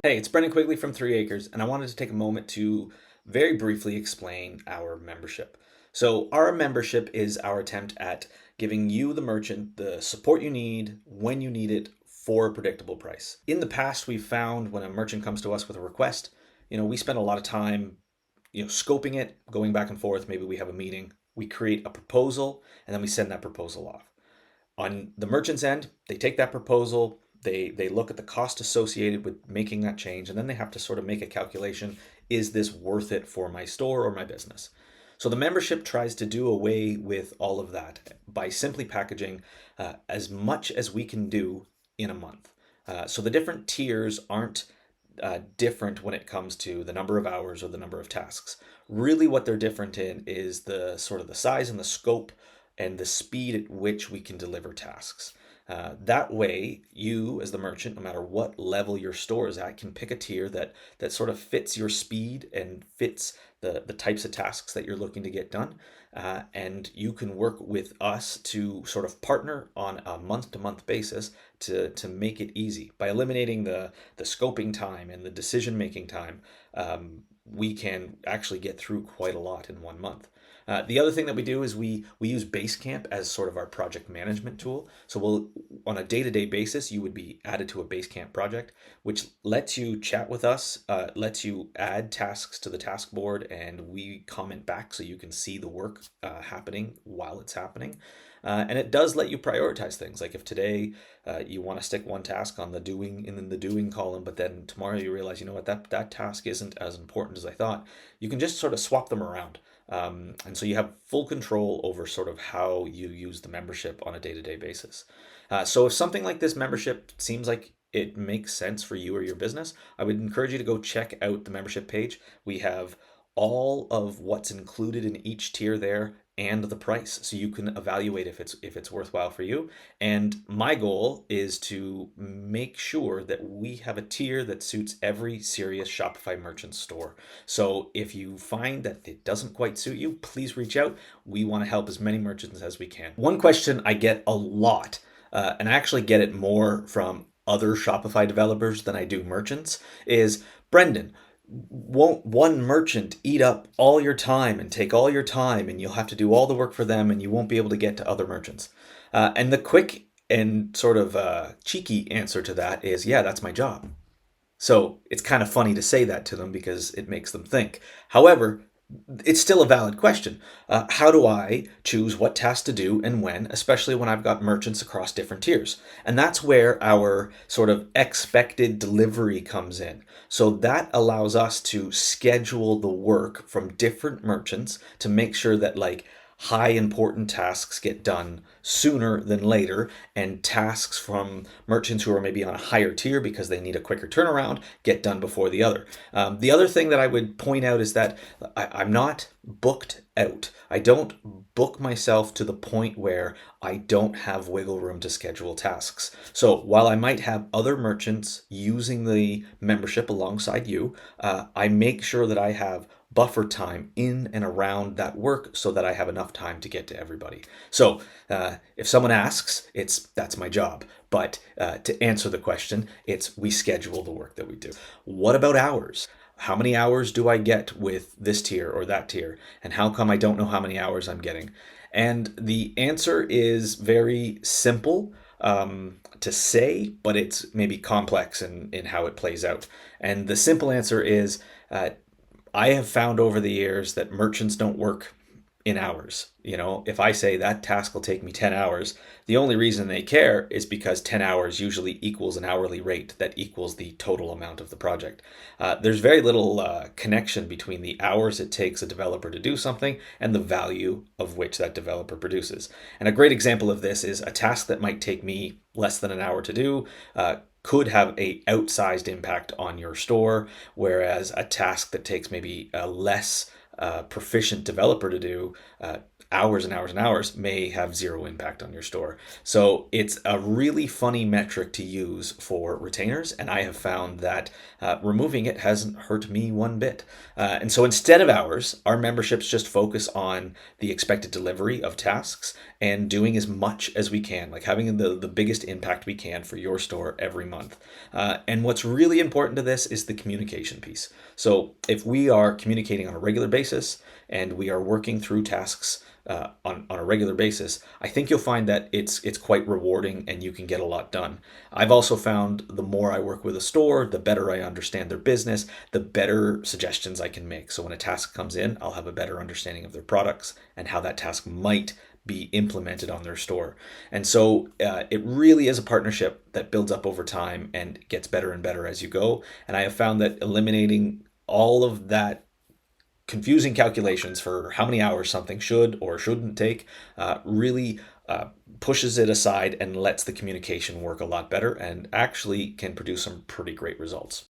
Hey, it's Brendan Quigley from 3 Acres, and I wanted to take a moment to very briefly explain our membership. So, our membership is our attempt at giving you, the merchant, the support you need when you need it for a predictable price. In the past, we've found when a merchant comes to us with a request, we spend a lot of time, scoping it, going back and forth. Maybe we have a meeting, we create a proposal, and then we send that proposal off. On the merchant's end, they take that proposal, they look at the cost associated with making that change, and then they have to sort of make a calculation, is this worth it for my store or my business? So the membership tries to do away with all of that by simply packaging as much as we can do in a month. So the different tiers aren't different when it comes to the number of hours or the number of tasks. Really, what they're different in is the sort of the size and the scope and the speed at which we can deliver tasks. That way, you as the merchant, no matter what level your store is at, can pick a tier that sort of fits your speed and fits the types of tasks that you're looking to get done. And you can work with us to sort of partner on a month-to-month basis to make it easy. By eliminating the scoping time and the decision-making time, we can actually get through quite a lot in 1 month. The other thing that we do is we use Basecamp as sort of our project management tool. So we'll, on a day-to-day basis, you would be added to a Basecamp project, which lets you chat with us, lets you add tasks to the task board, and we comment back so you can see the work happening while it's happening. And it does let you prioritize things. Like if today you want to stick one task on the doing in the doing column, but then tomorrow you realize, you know what, that task isn't as important as I thought, you can just sort of swap them around. And so you have full control over sort of how you use the membership on a day-to-day basis. So if something like this membership seems like it makes sense for you or your business, I would encourage you to go check out the membership page. We have all of what's included in each tier there and the price, so you can evaluate if it's worthwhile for you. And my goal is to make sure that we have a tier that suits every serious Shopify merchant store. So if you find that it doesn't quite suit you, please reach out. We want to help as many merchants as we can. One question I get a lot, and I actually get it more from other Shopify developers than I do merchants, is, Brendan, won't one merchant eat up all your time and take all your time, and you'll have to do all the work for them and you won't be able to get to other merchants? And the quick and sort of cheeky answer to that is, yeah, that's my job. So it's kind of funny to say that to them because it makes them think. However, it's still a valid question. How do I choose what task to do and when, especially when I've got merchants across different tiers? And that's where our sort of expected delivery comes in. So that allows us to schedule the work from different merchants to make sure that, like, high important tasks get done sooner than later, and tasks from merchants who are maybe on a higher tier because they need a quicker turnaround get done before the other. The other thing that I would point out is that I'm not booked out. I don't book myself to the point where I don't have wiggle room to schedule tasks. So while I might have other merchants using the membership alongside you, I make sure that I have buffer time in and around that work so that I have enough time to get to everybody. So if someone asks, that's my job. But to answer the question, we schedule the work that we do. What about hours? How many hours do I get with this tier or that tier? And how come I don't know how many hours I'm getting? And the answer is very simple to say, but it's maybe complex in how it plays out. And the simple answer is, I have found over the years that merchants don't work in hours. If I say that task will take me 10 hours, the only reason they care is because 10 hours usually equals an hourly rate that equals the total amount of the project. There's very little connection between the hours it takes a developer to do something and the value of which that developer produces. And a great example of this is a task that might take me less than an hour to do, could have a outsized impact on your store, whereas a task that takes maybe a less proficient developer to do, hours and hours and hours, may have zero impact on your store. So it's a really funny metric to use for retainers, and I have found that removing it hasn't hurt me one bit. And so instead of hours, our memberships just focus on the expected delivery of tasks, and doing as much as we can, like having the biggest impact we can for your store every month. And what's really important to this is the communication piece. So if we are communicating on a regular basis and we are working through tasks on a regular basis, I think you'll find that it's quite rewarding and you can get a lot done. I've also found the more I work with a store, the better I understand their business, the better suggestions I can make. So when a task comes in, I'll have a better understanding of their products and how that task might be implemented on their store. And so it really is a partnership that builds up over time and gets better and better as you go. And I have found that eliminating all of that confusing calculations for how many hours something should or shouldn't take really pushes it aside and lets the communication work a lot better and actually can produce some pretty great results.